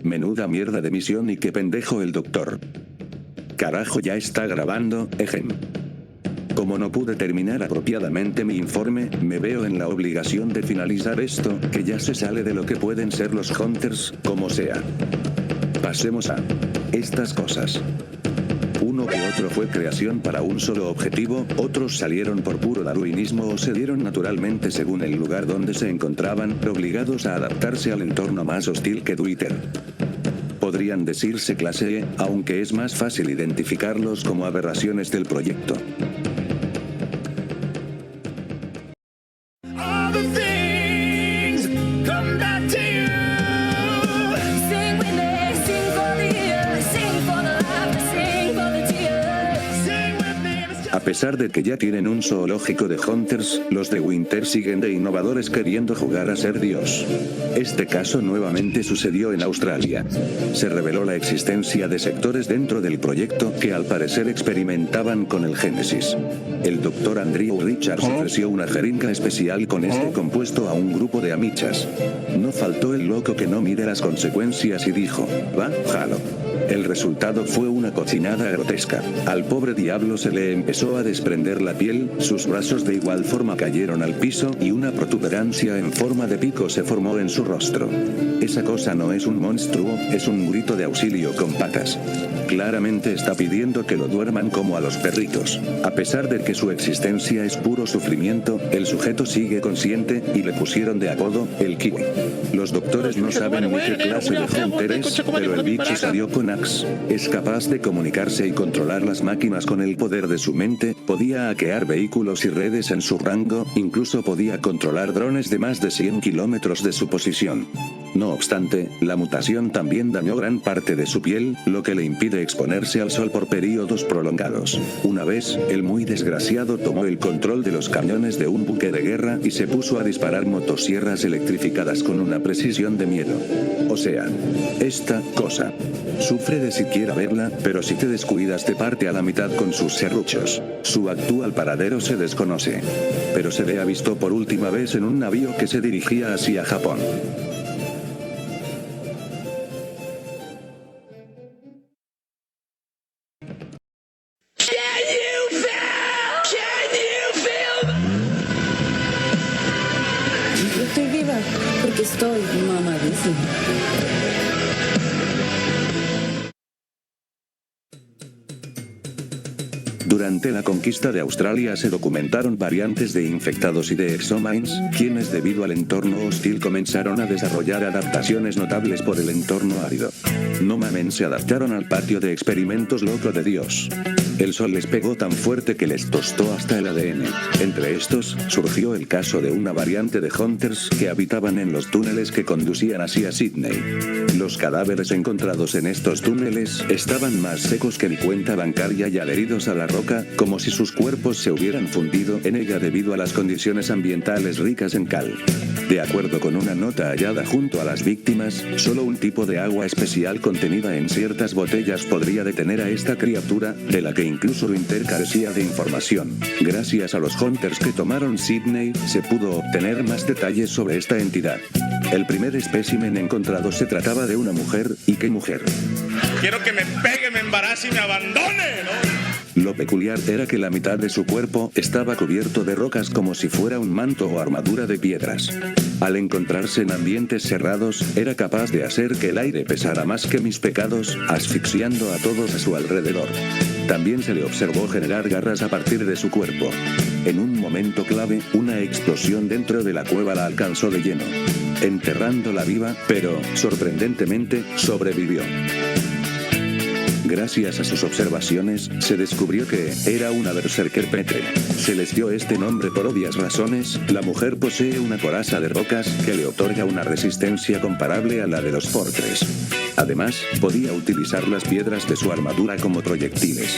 Menuda mierda de misión y qué pendejo el doctor. Carajo, ya está grabando, ejem. Como no pude terminar apropiadamente mi informe, me veo en la obligación de finalizar esto, que ya se sale de lo que pueden ser los Hunters, como sea. Pasemos a estas cosas. Uno que otro fue creación para un solo objetivo, otros salieron por puro darwinismo o se dieron naturalmente según el lugar donde se encontraban, obligados a adaptarse al entorno más hostil que Twitter. Podrían decirse clase E, aunque es más fácil identificarlos como aberraciones del proyecto. A pesar de que ya tienen un zoológico de Hunters, los de Winter siguen de innovadores queriendo jugar a ser Dios. Este caso nuevamente sucedió en Australia. Se reveló la existencia de sectores dentro del proyecto que al parecer experimentaban con el Génesis. El Dr. Andrew Richards ofreció una jeringa especial con este compuesto a un grupo de amichas. No faltó el loco que no mide las consecuencias y dijo, va, jalo. El resultado fue una cochinada grotesca. Al pobre diablo se le empezó a desprender la piel, sus brazos de igual forma cayeron al piso y una protuberancia en forma de pico se formó en su rostro. Esa cosa no es un monstruo, es un grito de auxilio con patas. Claramente está pidiendo que lo duerman como a los perritos. A pesar de que su existencia es puro sufrimiento, el sujeto sigue consciente y le pusieron de apodo el kiwi. Los doctores no saben ni qué clase de hunter es, pero el bicho salió con Axe. Es capaz de comunicarse y controlar las máquinas con el poder de su mente, podía hackear vehículos y redes en su rango, incluso podía controlar drones de más de 100 kilómetros de su posición. No obstante, la mutación también dañó gran parte de su piel, lo que le impide exponerse al sol por periodos prolongados. Una vez, el muy desgraciado tomó el control de los cañones de un buque de guerra y se puso a disparar motosierras electrificadas con una precisión de miedo. O sea, esta cosa. Sufre de siquiera verla, pero si te descuidas te parte a la mitad con sus serruchos. Su actual paradero se desconoce. Pero se le ha visto por última vez en un navío que se dirigía hacia Japón. Yo estoy viva porque estoy mamadísima. Durante la conquista de Australia se documentaron variantes de infectados y de exomines, quienes debido al entorno hostil comenzaron a desarrollar adaptaciones notables por el entorno árido. No mamen, se adaptaron al patio de experimentos loco de Dios. El sol les pegó tan fuerte que les tostó hasta el ADN. Entre estos, surgió el caso de una variante de Hunters que habitaban en los túneles que conducían hacia Sydney. Los cadáveres encontrados en estos túneles estaban más secos que mi cuenta bancaria y adheridos a la roca, como si sus cuerpos se hubieran fundido en ella debido a las condiciones ambientales ricas en cal. De acuerdo con una nota hallada junto a las víctimas, solo un tipo de agua especial contenida en ciertas botellas podría detener a esta criatura, de la que incluso Winter carecía de información. Gracias a los Hunters que tomaron Sydney, se pudo obtener más detalles sobre esta entidad. El primer espécimen encontrado se trataba de una mujer, ¿y qué mujer? Quiero que me pegue, me embarace y me abandone, ¿no? Lo peculiar era que la mitad de su cuerpo estaba cubierto de rocas como si fuera un manto o armadura de piedras. Al encontrarse en ambientes cerrados, era capaz de hacer que el aire pesara más que mis pecados, asfixiando a todos a su alrededor. También se le observó generar garras a partir de su cuerpo. En un momento clave, una explosión dentro de la cueva la alcanzó de lleno, enterrándola viva, pero, sorprendentemente, sobrevivió. Gracias a sus observaciones, se descubrió que era una berserker petre. Se les dio este nombre por obvias razones. La mujer posee una coraza de rocas que le otorga una resistencia comparable a la de los fortres. Además, podía utilizar las piedras de su armadura como proyectiles.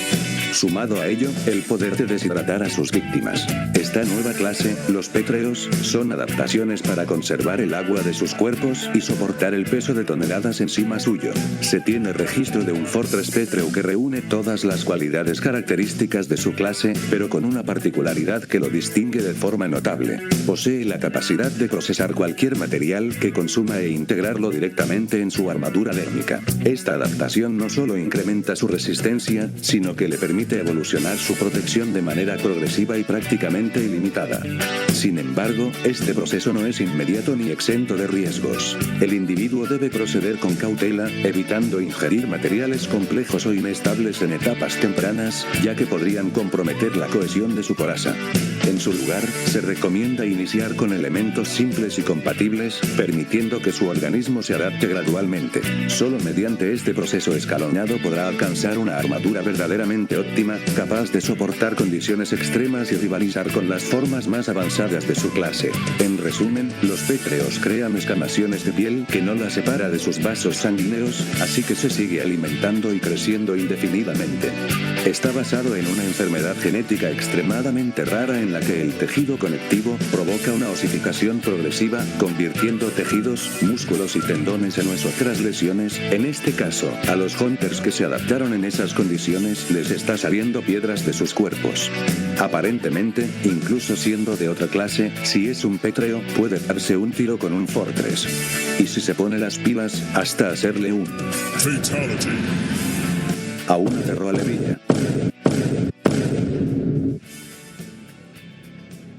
Sumado a ello, el poder de deshidratar a sus víctimas. Esta nueva clase, los pétreos, son adaptaciones para conservar el agua de sus cuerpos y soportar el peso de toneladas encima suyo. Se tiene registro de un Fortress pétreo que reúne todas las cualidades características de su clase, pero con una particularidad que lo distingue de forma notable. Posee la capacidad de procesar cualquier material que consuma e integrarlo directamente en su armadura térmica. Esta adaptación no solo incrementa su resistencia, sino que le permite evolucionar su protección de manera progresiva y prácticamente ilimitada. Sin embargo, este proceso no es inmediato ni exento de riesgos. El individuo debe proceder con cautela, evitando ingerir materiales complejos o inestables en etapas tempranas, ya que podrían comprometer la cohesión de su coraza. En su lugar, se recomienda iniciar con elementos simples y compatibles, permitiendo que su organismo se adapte gradualmente. Solo mediante este proceso escalonado podrá alcanzar una armadura verdaderamente óptima, capaz de soportar condiciones extremas y rivalizar con las formas más avanzadas de su clase. En resumen, los pétreos crean escamaciones de piel que no la separa de sus vasos sanguíneos, así que se sigue alimentando y creciendo indefinidamente. Está basado en una enfermedad genética extremadamente rara en la que el tejido conectivo provoca una osificación progresiva, convirtiendo tejidos, músculos y tendones en huesos tras lesiones. En este caso, a los hunters que se adaptaron en esas condiciones les está saliendo piedras de sus cuerpos. Aparentemente, incluso siendo de otra clase, si es un pétreo, puede darse un tiro con un Fortress. Y si se pone las pilas, hasta hacerle un Fatality. Aún aterró a Levilla.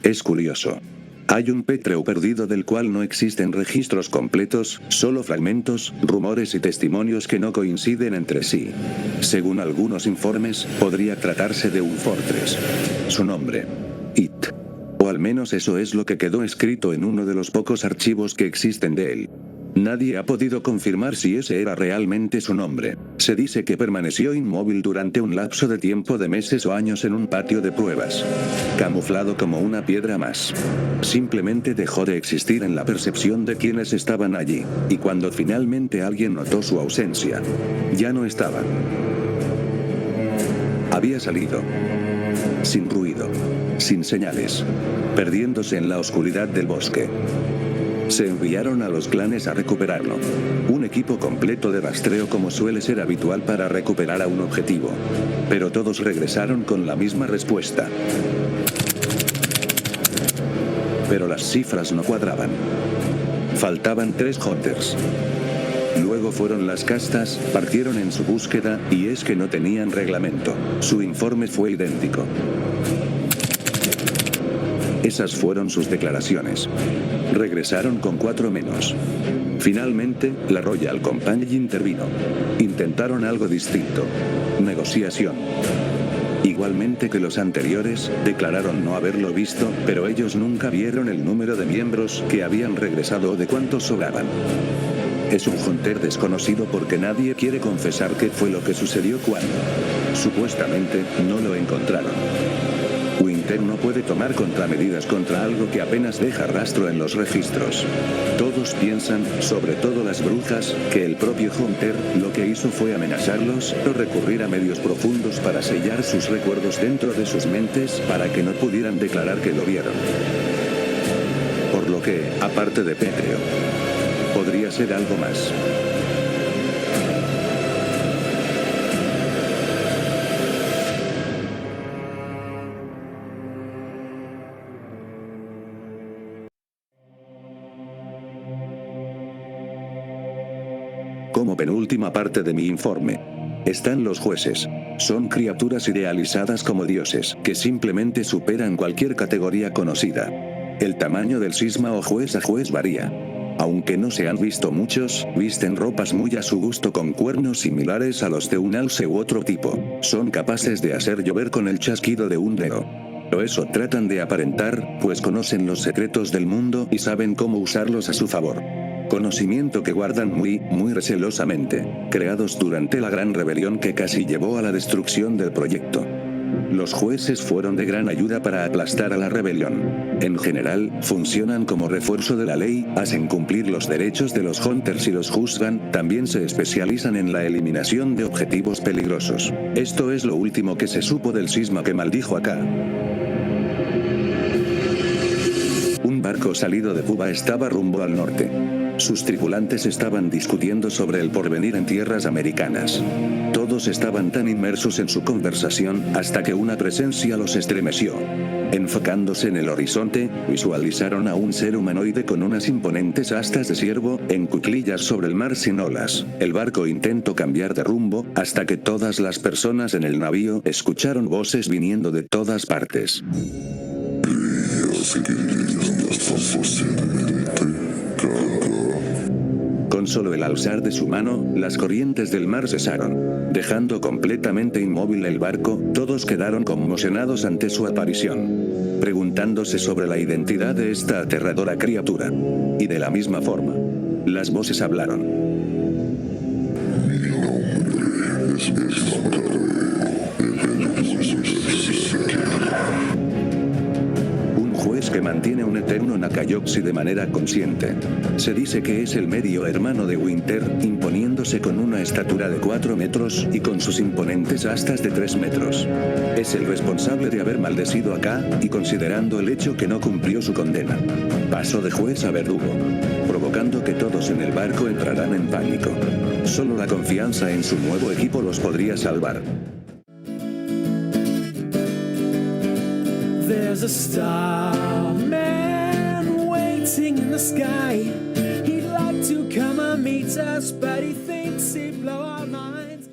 Es curioso. Hay un pétreo perdido del cual no existen registros completos, solo fragmentos, rumores y testimonios que no coinciden entre sí. Según algunos informes, podría tratarse de un Fortress. Su nombre: It. O al menos eso es lo que quedó escrito en uno de los pocos archivos que existen de él. Nadie ha podido confirmar si ese era realmente su nombre. Se dice que permaneció inmóvil durante un lapso de tiempo de meses o años en un patio de pruebas, camuflado como una piedra más. Simplemente dejó de existir en la percepción de quienes estaban allí, y cuando finalmente alguien notó su ausencia, ya no estaba. Había salido. Sin ruido, sin señales, perdiéndose en la oscuridad del bosque. Se enviaron a los clanes a recuperarlo. Un equipo completo de rastreo como suele ser habitual para recuperar a un objetivo. Pero todos regresaron con la misma respuesta. Pero las cifras no cuadraban. Faltaban 3 hunters. Luego fueron las castas, partieron en su búsqueda, y es que no tenían reglamento. Su informe fue idéntico. Esas fueron sus declaraciones. Regresaron con 4 menos. Finalmente, la Royal Company intervino. Intentaron algo distinto. Negociación. Igualmente que los anteriores, declararon no haberlo visto, pero ellos nunca vieron el número de miembros que habían regresado o de cuántos sobraban. Es un hunter desconocido porque nadie quiere confesar qué fue lo que sucedió cuando, supuestamente, no lo encontraron. Winter no puede tomar contramedidas contra algo que apenas deja rastro en los registros. Todos piensan, sobre todo las brujas, que el propio Hunter lo que hizo fue amenazarlos o recurrir a medios profundos para sellar sus recuerdos dentro de sus mentes para que no pudieran declarar que lo vieron. Por lo que, aparte de pétreo, podría ser algo más. Como penúltima parte de mi informe, están los jueces. Son criaturas idealizadas como dioses, que simplemente superan cualquier categoría conocida. El tamaño del cisma o juez a juez varía. Aunque no se han visto muchos, visten ropas muy a su gusto con cuernos similares a los de un alce u otro tipo. Son capaces de hacer llover con el chasquido de un dedo. O eso tratan de aparentar, pues conocen los secretos del mundo y saben cómo usarlos a su favor. Conocimiento que guardan muy recelosamente, creados durante la gran rebelión que casi llevó a la destrucción del proyecto. Los jueces fueron de gran ayuda para aplastar a la rebelión. En general, funcionan como refuerzo de la ley, hacen cumplir los derechos de los hunters y los juzgan, también se especializan en la eliminación de objetivos peligrosos. Esto es lo último que se supo del cisma que maldijo acá. barco salido de Cuba estaba rumbo al norte. Sus tripulantes estaban discutiendo sobre el porvenir en tierras americanas. Todos estaban tan inmersos en su conversación hasta que una presencia los estremeció. Enfocándose en el horizonte, visualizaron a un ser humanoide con unas imponentes astas de ciervo, en cuclillas sobre el mar sin olas. El barco intentó cambiar de rumbo, hasta que todas las personas en el navío escucharon voces viniendo de todas partes. Con solo el alzar de su mano, las corrientes del mar cesaron. Dejando completamente inmóvil el barco, todos quedaron conmocionados ante su aparición, preguntándose sobre la identidad de esta aterradora criatura. Y de la misma forma, las voces hablaron. Mi nombre es Un juez que mantiene un eterno Nakayoshi de manera consciente. Se dice que es el medio hermano de Winter, imponiéndose con una estatura de 4 metros y con sus imponentes astas de 3 metros. Es el responsable de haber maldecido a K, y considerando el hecho que no cumplió su condena, pasó de juez a verdugo, provocando que todos en el barco entrarán en pánico. Solo la confianza en su nuevo equipo los podría salvar. There's a starman waiting in the sky. He'd like to come and meet us, but he thinks he'd blow our minds.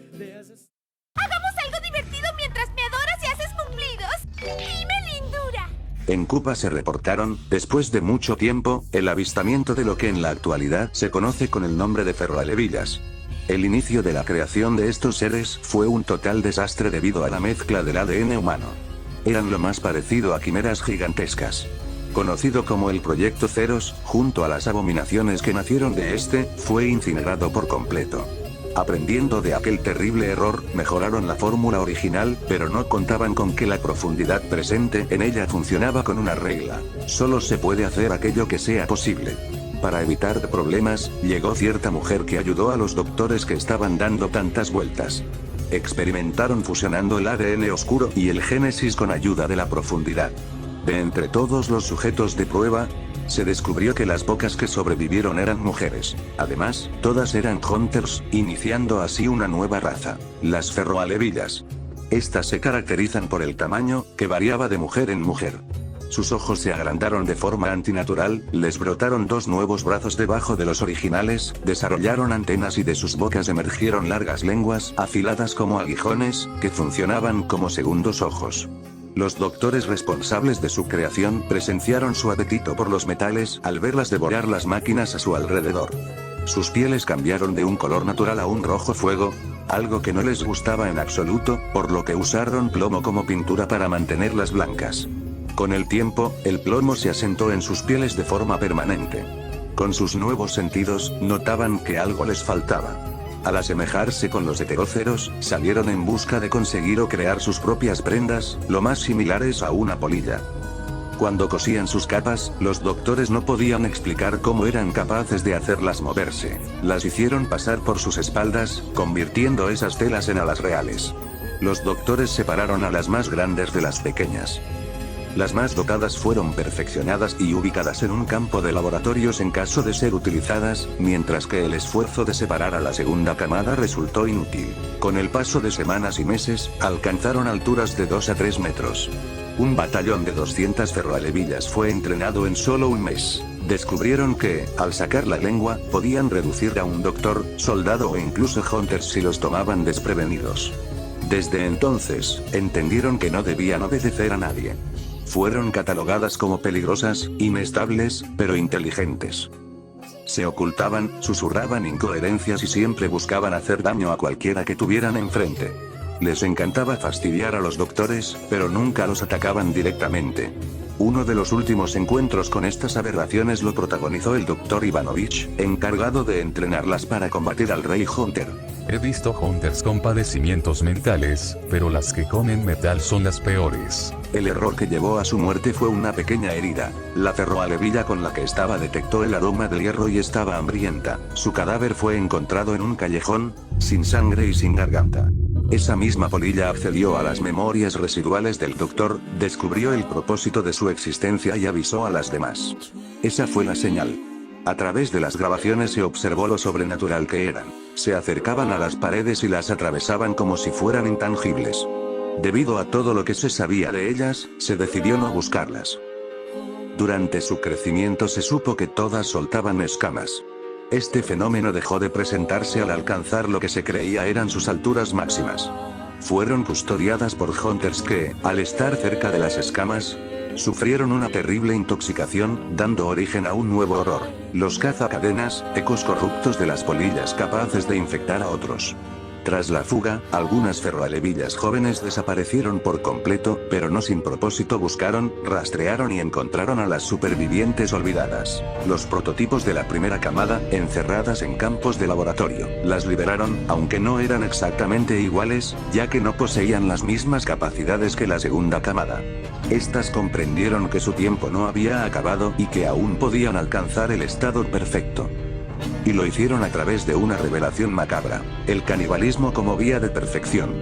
Hagamos algo divertido mientras me adoras y haces cumplidos. Dime, lindura. En Cuba se reportaron, después de mucho tiempo, el avistamiento de lo que en la actualidad se conoce con el nombre de ferroalevillas. El inicio de la creación de estos seres fue un total desastre debido a la mezcla del ADN humano. Eran lo más parecido a quimeras gigantescas. Conocido como el Proyecto Ceros, junto a las abominaciones que nacieron de este, fue incinerado por completo. Aprendiendo de aquel terrible error, mejoraron la fórmula original, pero no contaban con que la profundidad presente en ella funcionaba con una regla. Solo se puede hacer aquello que sea posible. Para evitar problemas, llegó cierta mujer que ayudó a los doctores que estaban dando tantas vueltas. Experimentaron fusionando el ADN oscuro y el génesis con ayuda de la profundidad. De entre todos los sujetos de prueba, se descubrió que las pocas que sobrevivieron eran mujeres. Además, todas eran hunters, iniciando así una nueva raza, las ferroalevillas. Estas se caracterizan por el tamaño, que variaba de mujer en mujer. Sus ojos se agrandaron de forma antinatural, les brotaron 2 nuevos brazos debajo de los originales, desarrollaron antenas y de sus bocas emergieron largas lenguas, afiladas como aguijones, que funcionaban como segundos ojos. Los doctores responsables de su creación presenciaron su apetito por los metales al verlas devorar las máquinas a su alrededor. Sus pieles cambiaron de un color natural a un rojo fuego, algo que no les gustaba en absoluto, por lo que usaron plomo como pintura para mantenerlas blancas. Con el tiempo, el plomo se asentó en sus pieles de forma permanente. Con sus nuevos sentidos, notaban que algo les faltaba. Al asemejarse con los heteróceros, salieron en busca de conseguir o crear sus propias prendas, lo más similares a una polilla. Cuando cosían sus capas, los doctores no podían explicar cómo eran capaces de hacerlas moverse. Las hicieron pasar por sus espaldas, convirtiendo esas telas en alas reales. Los doctores separaron a las más grandes de las pequeñas. Las más dotadas fueron perfeccionadas y ubicadas en un campo de laboratorios en caso de ser utilizadas, mientras que el esfuerzo de separar a la segunda camada resultó inútil. Con el paso de semanas y meses, alcanzaron alturas de 2 a 3 metros. Un batallón de 200 ferroalevillas fue entrenado en solo un mes. Descubrieron que, al sacar la lengua, podían reducir a un doctor, soldado o incluso hunters si los tomaban desprevenidos. Desde entonces, entendieron que no debían obedecer a nadie. Fueron catalogadas como peligrosas, inestables, pero inteligentes. Se ocultaban, susurraban incoherencias y siempre buscaban hacer daño a cualquiera que tuvieran enfrente. Les encantaba fastidiar a los doctores, pero nunca los atacaban directamente. Uno de los últimos encuentros con estas aberraciones lo protagonizó el Dr. Ivanovich, encargado de entrenarlas para combatir al Rey Hunter. He visto hunters con padecimientos mentales, pero las que comen metal son las peores. El error que llevó a su muerte fue una pequeña herida. La ferroalevilla con la que estaba detectó el aroma del hierro y estaba hambrienta. Su cadáver fue encontrado en un callejón, sin sangre y sin garganta. Esa misma polilla accedió a las memorias residuales del doctor, descubrió el propósito de su existencia y avisó a las demás. Esa fue la señal. A través de las grabaciones se observó lo sobrenatural que eran. Se acercaban a las paredes y las atravesaban como si fueran intangibles. Debido a todo lo que se sabía de ellas, se decidió no buscarlas. Durante su crecimiento se supo que todas soltaban escamas. Este fenómeno dejó de presentarse al alcanzar lo que se creía eran sus alturas máximas. Fueron custodiadas por hunters que, al estar cerca de las escamas, sufrieron una terrible intoxicación, dando origen a un nuevo horror: los cazacadenas, ecos corruptos de las polillas capaces de infectar a otros. Tras la fuga, algunas ferroalevillas jóvenes desaparecieron por completo, pero no sin propósito. Buscaron, rastrearon y encontraron a las supervivientes olvidadas. Los prototipos de la primera camada, encerradas en campos de laboratorio. Las liberaron, aunque no eran exactamente iguales, ya que no poseían las mismas capacidades que la segunda camada. Estas comprendieron que su tiempo no había acabado y que aún podían alcanzar el estado perfecto. Y lo hicieron a través de una revelación macabra: el canibalismo como vía de perfección.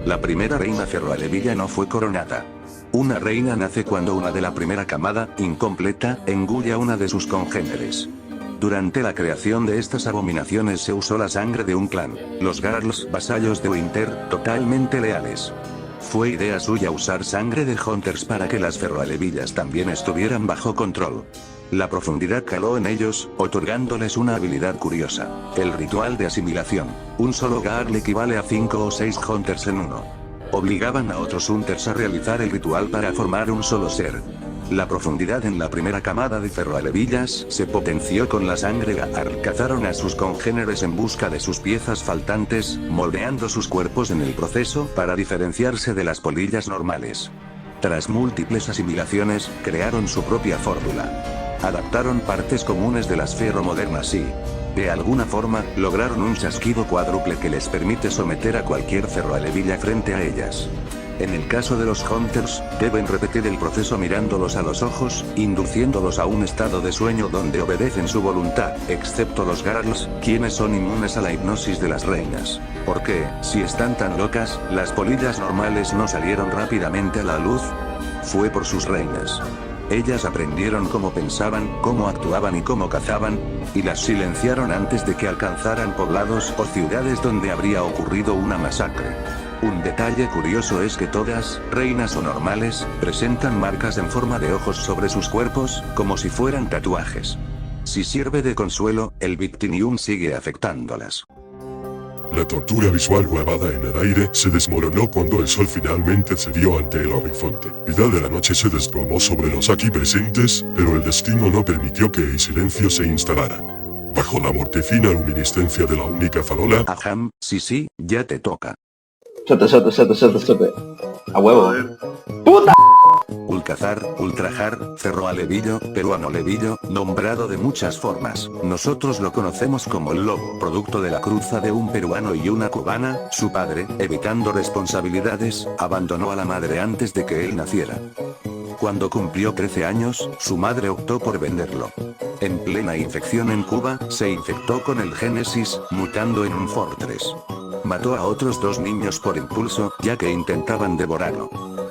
La primera reina ferroalevilla no fue coronada. Una reina nace cuando una de la primera camada, incompleta, engulle a una de sus congéneres. Durante la creación de estas abominaciones se usó la sangre de un clan, los Garls, vasallos de Winter, totalmente leales. Fue idea suya usar sangre de hunters para que las ferroalevillas también estuvieran bajo control. La profundidad caló en ellos, otorgándoles una habilidad curiosa: el ritual de asimilación. Un solo Garl equivale a 5 o 6 hunters en uno. Obligaban a otros hunters a realizar el ritual para formar un solo ser. La profundidad en la primera camada de ferroalevillas se potenció con la sangre Garl. Cazaron a sus congéneres en busca de sus piezas faltantes, moldeando sus cuerpos en el proceso para diferenciarse de las polillas normales. Tras múltiples asimilaciones, crearon su propia fórmula. Adaptaron partes comunes de las ferromodernas y, de alguna forma, lograron un chasquido cuádruple que les permite someter a cualquier ferroalevilla frente a ellas. En el caso de los hunters, deben repetir el proceso mirándolos a los ojos, induciéndolos a un estado de sueño donde obedecen su voluntad, excepto los Garls, quienes son inmunes a la hipnosis de las reinas. Porque, si están tan locas, las polillas normales no salieron rápidamente a la luz. Fue por sus reinas. Ellas aprendieron cómo pensaban, cómo actuaban y cómo cazaban, y las silenciaron antes de que alcanzaran poblados o ciudades donde habría ocurrido una masacre. Un detalle curioso es que todas, reinas o normales, presentan marcas en forma de ojos sobre sus cuerpos, como si fueran tatuajes. Si sirve de consuelo, el victinium sigue afectándolas. La tortura visual grabada en el aire se desmoronó cuando el sol finalmente cedió ante el horizonte. Mitad de la noche se desplomó sobre los aquí presentes, pero el destino no permitió que el silencio se instalara. Bajo la mortecina luminiscencia de la única farola... Aham, sí, ya te toca. Sote. A huevo. ¡Puta! Ulcazar, ultrajar, ferroalevillo, peruanolevillo, nombrado de muchas formas. Nosotros lo conocemos como el lobo, producto de la cruza de un peruano y una cubana. Su padre, evitando responsabilidades, abandonó a la madre antes de que él naciera. Cuando cumplió 13 años, su madre optó por venderlo. En plena infección en Cuba, se infectó con el Génesis, mutando en un Fortress. Mató a otros 2 niños por impulso, ya que intentaban devorarlo.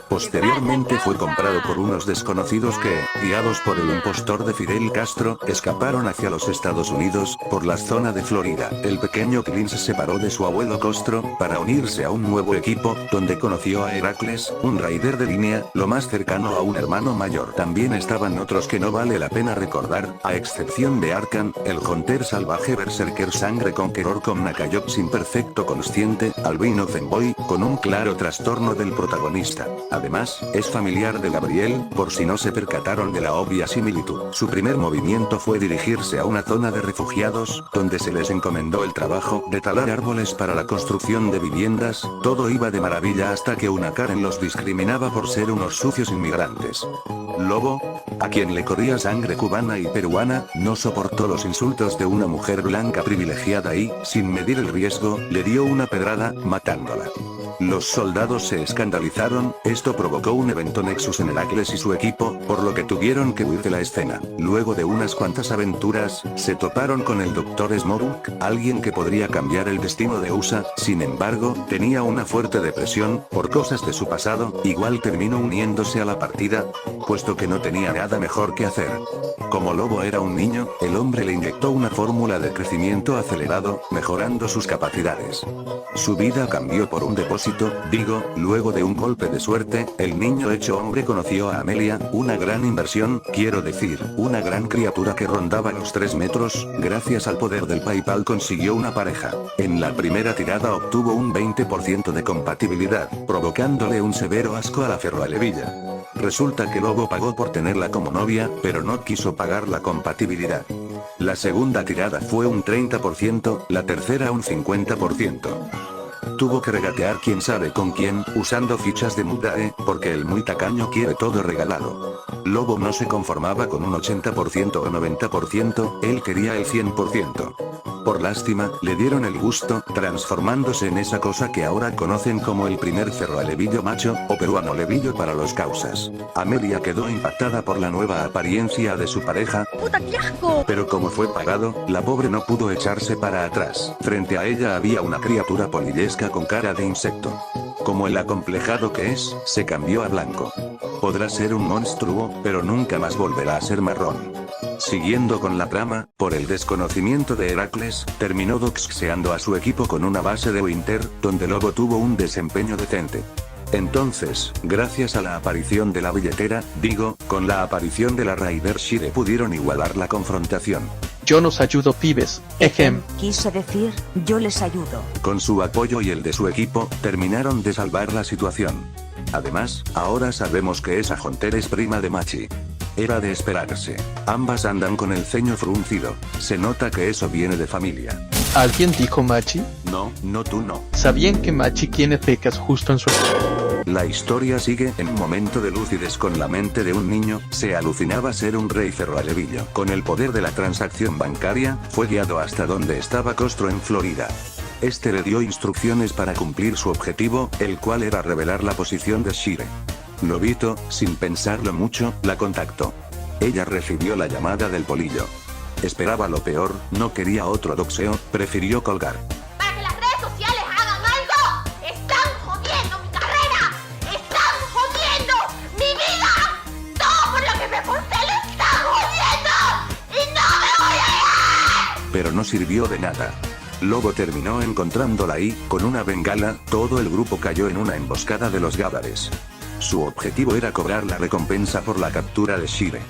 Posteriormente fue comprado por unos desconocidos que, guiados por el impostor de Fidel Castro, escaparon hacia los Estados Unidos, por la zona de Florida. El pequeño Clint se separó de su abuelo Costro, para unirse a un nuevo equipo, donde conoció a Heracles, un raider de línea, lo más cercano a un hermano mayor. También estaban otros que no vale la pena recordar, a excepción de Arkan, el hunter salvaje berserker sangre conqueror con Nakayok imperfecto consciente, albino femboy, con un claro trastorno del protagonista. Además, es familiar de Gabriel, por si no se percataron de la obvia similitud. Su primer movimiento fue dirigirse a una zona de refugiados, donde se les encomendó el trabajo de talar árboles para la construcción de viviendas. Todo iba de maravilla hasta que una Karen los discriminaba por ser unos sucios inmigrantes. Lobo, a quien le corría sangre cubana y peruana, no soportó los insultos de una mujer blanca privilegiada y, sin medir el riesgo, le dio una pedrada, matándola. Los soldados se escandalizaron, esto provocó un evento Nexus en Heracles y su equipo, por lo que tuvieron que huir de la escena. Luego de unas cuantas aventuras, se toparon con el Dr. Smoke, alguien que podría cambiar el destino de USA, sin embargo, tenía una fuerte depresión, por cosas de su pasado, igual terminó uniéndose a la partida, puesto que no tenía nada mejor que hacer. Como Lobo era un niño, el hombre le inyectó una fórmula de crecimiento acelerado, mejorando sus capacidades. Su vida cambió por un depósito, luego de un golpe de suerte, el niño hecho hombre conoció a Amelia, una gran inversión, quiero decir, una gran criatura que rondaba los 3 metros, gracias al poder del PayPal consiguió una pareja. En la primera tirada obtuvo un 20% de compatibilidad, provocándole un severo asco a la ferroalevilla. Resulta que Lobo pagó por tenerla como novia, pero no quiso pagar la compatibilidad. La segunda tirada fue un 30%, la tercera un 50%. Tuvo que regatear quién sabe con quién, usando fichas de Mudae, porque el muy tacaño quiere todo regalado. Lobo no se conformaba con un 80% o 90%, él quería el 100%. Por lástima, le dieron el gusto, transformándose en esa cosa que ahora conocen como el primer ferroalevillo macho, o peruano levillo para los causas. Amelia quedó impactada por la nueva apariencia de su pareja, ¡Puta, qué asco! pero como fue pagado, la pobre no pudo echarse para atrás. Frente a ella había una criatura polillesca con cara de insecto. Como el acomplejado que es, se cambió a blanco. Podrá ser un monstruo, pero nunca más volverá a ser marrón. Siguiendo con la trama, por el desconocimiento de Heracles, terminó doxeando a su equipo con una base de Winter, donde Lobo tuvo un desempeño decente. Entonces, gracias a la aparición de la billetera, con la aparición de la Raider Shire pudieron igualar la confrontación. Yo nos ayudo, pibes. Ejem. Quise decir, yo les ayudo. Con su apoyo y el de su equipo, terminaron de salvar la situación. Además, ahora sabemos que esa Hunter es prima de Machi. Era de esperarse. Ambas andan con el ceño fruncido. Se nota que eso viene de familia. ¿Alguien dijo Machi? No tú no. ¿Sabían que Machi tiene pecas justo en su... La historia sigue en un momento de lucidez con la mente de un niño, se alucinaba ser un rey ferroalevillo. Con el poder de la transacción bancaria, fue guiado hasta donde estaba Costro en Florida. Este le dio instrucciones para cumplir su objetivo, el cual era revelar la posición de Shire. Lobito, sin pensarlo mucho, la contactó. Ella recibió la llamada del polillo. Esperaba lo peor, no quería otro doxeo, prefirió colgar. ¡Para que las redes sociales hagan algo! ¡Están jodiendo mi carrera! ¡Están jodiendo mi vida! ¡Todo por lo que me esforcé lo están jodiendo! ¡Y no me voy a ir! Pero no sirvió de nada. Lobo terminó encontrándola y, con una bengala, todo el grupo cayó en una emboscada de los gádares. Su objetivo era cobrar la recompensa por la captura de Shire.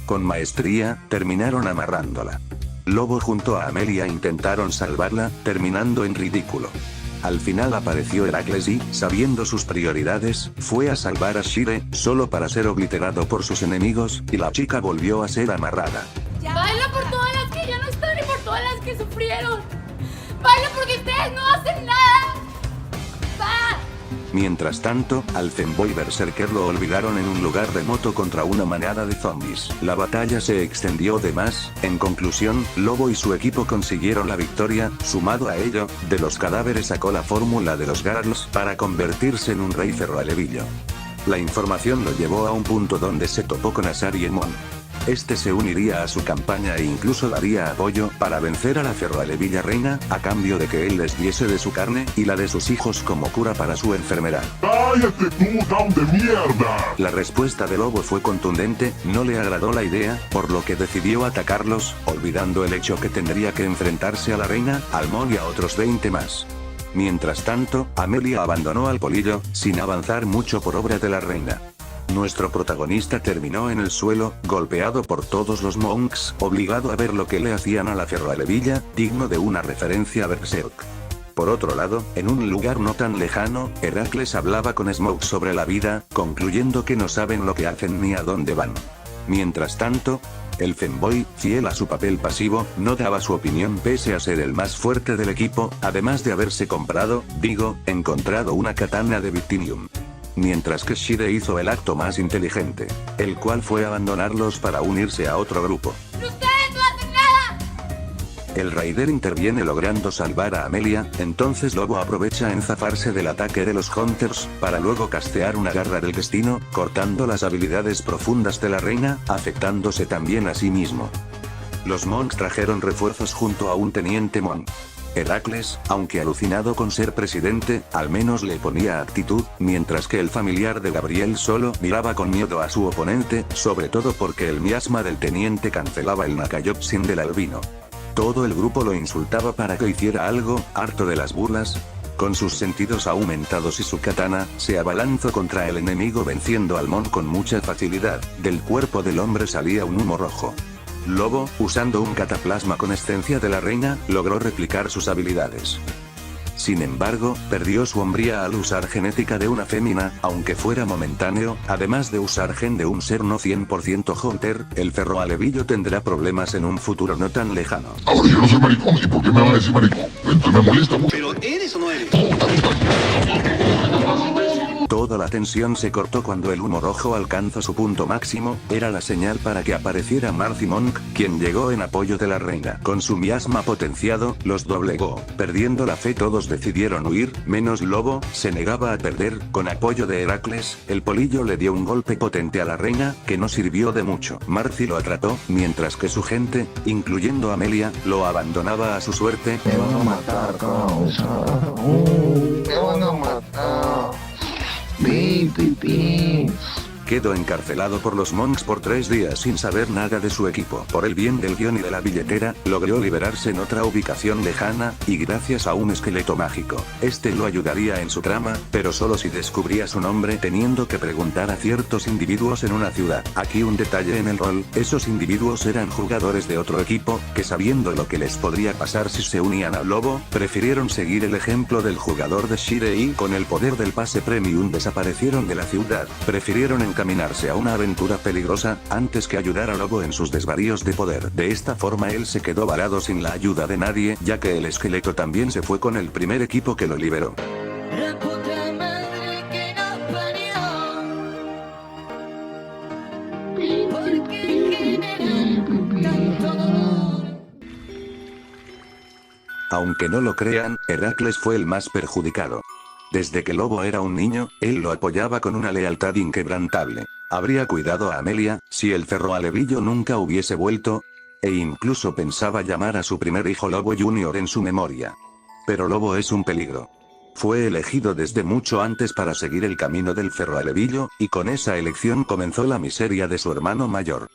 Con maestría, terminaron amarrándola. Lobo junto a Amelia intentaron salvarla, terminando en ridículo. Al final apareció Heracles y, sabiendo sus prioridades, fue a salvar a Shire, solo para ser obliterado por sus enemigos, y la chica volvió a ser amarrada. Baila por todas las que ya no están y por todas las que sufrieron. Baila porque ustedes no hacen nada. ¡Va! Mientras tanto, al Femboy Berserker lo olvidaron en un lugar remoto contra una manada de zombies. La batalla se extendió de más, en conclusión, Lobo y su equipo consiguieron la victoria, sumado a ello, de los cadáveres sacó la fórmula de los Garls para convertirse en un rey ferroalevillo. La información lo llevó a un punto donde se topó con Asariemon. Este se uniría a su campaña e incluso daría apoyo para vencer a la ferroalevilla reina, a cambio de que él les diese de su carne y la de sus hijos como cura para su enfermedad. ¡Cállate tú, down de mierda! La respuesta de Lobo fue contundente, no le agradó la idea, por lo que decidió atacarlos, olvidando el hecho que tendría que enfrentarse a la reina, al Mon y a otros 20 más. Mientras tanto, Amelia abandonó al polillo, sin avanzar mucho por obra de la reina. Nuestro protagonista terminó en el suelo, golpeado por todos los monks, obligado a ver lo que le hacían a la ferroalevilla, digno de una referencia a Berserk. Por otro lado, en un lugar no tan lejano, Heracles hablaba con Smoke sobre la vida, concluyendo que no saben lo que hacen ni a dónde van. Mientras tanto, el Femboy, fiel a su papel pasivo, no daba su opinión pese a ser el más fuerte del equipo, además de haberse encontrado una katana de Victinium. Mientras que Shire hizo el acto más inteligente, el cual fue abandonarlos para unirse a otro grupo. ¡Ustedes no hacen nada! El Raider interviene logrando salvar a Amelia, entonces Lobo aprovecha en zafarse del ataque de los Hunters, para luego castear una garra del destino, cortando las habilidades profundas de la reina, afectándose también a sí mismo. Los Monks trajeron refuerzos junto a un teniente Monk. Heracles, aunque alucinado con ser presidente, al menos le ponía actitud, mientras que el familiar de Gabriel solo miraba con miedo a su oponente, sobre todo porque el miasma del teniente cancelaba el Nakayopsin del albino. Todo el grupo lo insultaba para que hiciera algo, harto de las burlas. Con sus sentidos aumentados y su katana, se abalanzó contra el enemigo venciendo al Mon con mucha facilidad. Del cuerpo del hombre salía un humo rojo. Lobo, usando un cataplasma con esencia de la reina, logró replicar sus habilidades. Sin embargo, perdió su hombría al usar genética de una fémina, aunque fuera momentáneo, además de usar gen de un ser no 100% Hunter, el ferroalevillo tendrá problemas en un futuro no tan lejano. Ahora yo no soy maricón, ¿y por qué me van a decir maricón? Entonces me molesta mucho. Pero ¿eres o no eres? Toda la tensión se cortó cuando el humo rojo alcanzó su punto máximo, era la señal para que apareciera Marcy Monk, quien llegó en apoyo de la reina. Con su miasma potenciado, los doblegó. Perdiendo la fe todos decidieron huir, menos Lobo, se negaba a perder. Con apoyo de Heracles, el polillo le dio un golpe potente a la reina, que no sirvió de mucho. Marcy lo atrapó, mientras que su gente, incluyendo Amelia, lo abandonaba a su suerte. Me van a matar, causa. Me van a matar. Quedó encarcelado por los Monks por 3 días sin saber nada de su equipo. Por el bien del guión y de la billetera, logró liberarse en otra ubicación lejana, y gracias a un esqueleto mágico. Este lo ayudaría en su trama, pero solo si descubría su nombre teniendo que preguntar a ciertos individuos en una ciudad. Aquí un detalle en el rol, esos individuos eran jugadores de otro equipo, que sabiendo lo que les podría pasar si se unían al Lobo, prefirieron seguir el ejemplo del jugador de Shire y con el poder del pase premium desaparecieron de la ciudad. Prefirieron encaminarse a una aventura peligrosa, antes que ayudar a Lobo en sus desvaríos de poder. De esta forma él se quedó varado sin la ayuda de nadie, ya que el esqueleto también se fue con el primer equipo que lo liberó. Aunque no lo crean, Heracles fue el más perjudicado. Desde que Lobo era un niño, él lo apoyaba con una lealtad inquebrantable. Habría cuidado a Amelia, si el ferroalevillo nunca hubiese vuelto, e incluso pensaba llamar a su primer hijo Lobo Jr. en su memoria. Pero Lobo es un peligro. Fue elegido desde mucho antes para seguir el camino del ferroalevillo, y con esa elección comenzó la miseria de su hermano mayor.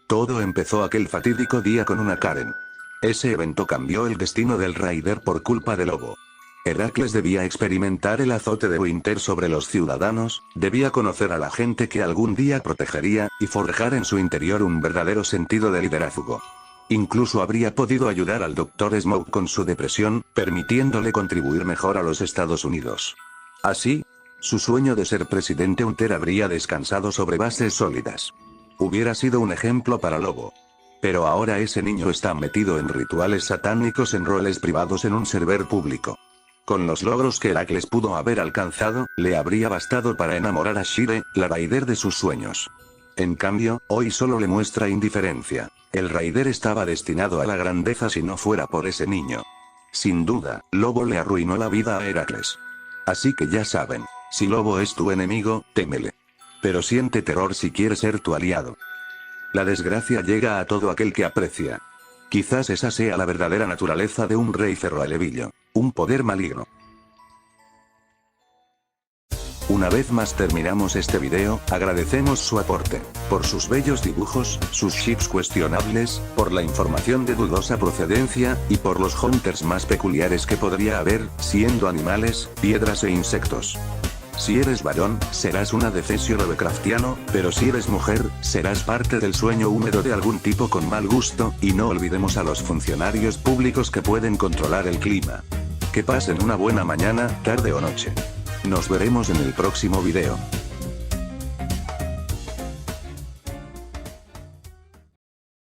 Todo empezó aquel fatídico día con una Karen. Ese evento cambió el destino del Raider por culpa de Lobo. Heracles debía experimentar el azote de Winter sobre los ciudadanos, debía conocer a la gente que algún día protegería, y forjar en su interior un verdadero sentido de liderazgo. Incluso habría podido ayudar al Dr. Smoke con su depresión, permitiéndole contribuir mejor a los Estados Unidos. Así, su sueño de ser presidente Hunter habría descansado sobre bases sólidas. Hubiera sido un ejemplo para Lobo. Pero ahora ese niño está metido en rituales satánicos en roles privados en un server público. Con los logros que Heracles pudo haber alcanzado, le habría bastado para enamorar a Shire, la Raider de sus sueños. En cambio, hoy solo le muestra indiferencia. El Raider estaba destinado a la grandeza si no fuera por ese niño. Sin duda, Lobo le arruinó la vida a Heracles. Así que ya saben, si Lobo es tu enemigo, témele. Pero siente terror si quiere ser tu aliado. La desgracia llega a todo aquel que aprecia. Quizás esa sea la verdadera naturaleza de un rey ferroalevillo. Un poder maligno. Una vez más terminamos este video, agradecemos su aporte, por sus bellos dibujos, sus chips cuestionables, por la información de dudosa procedencia, y por los hunters más peculiares que podría haber, siendo animales, piedras e insectos. Si eres varón, serás una defesio lovecraftiano, pero si eres mujer, serás parte del sueño húmedo de algún tipo con mal gusto, y no olvidemos a los funcionarios públicos que pueden controlar el clima. Que pasen una buena mañana, tarde o noche. Nos veremos en el próximo video.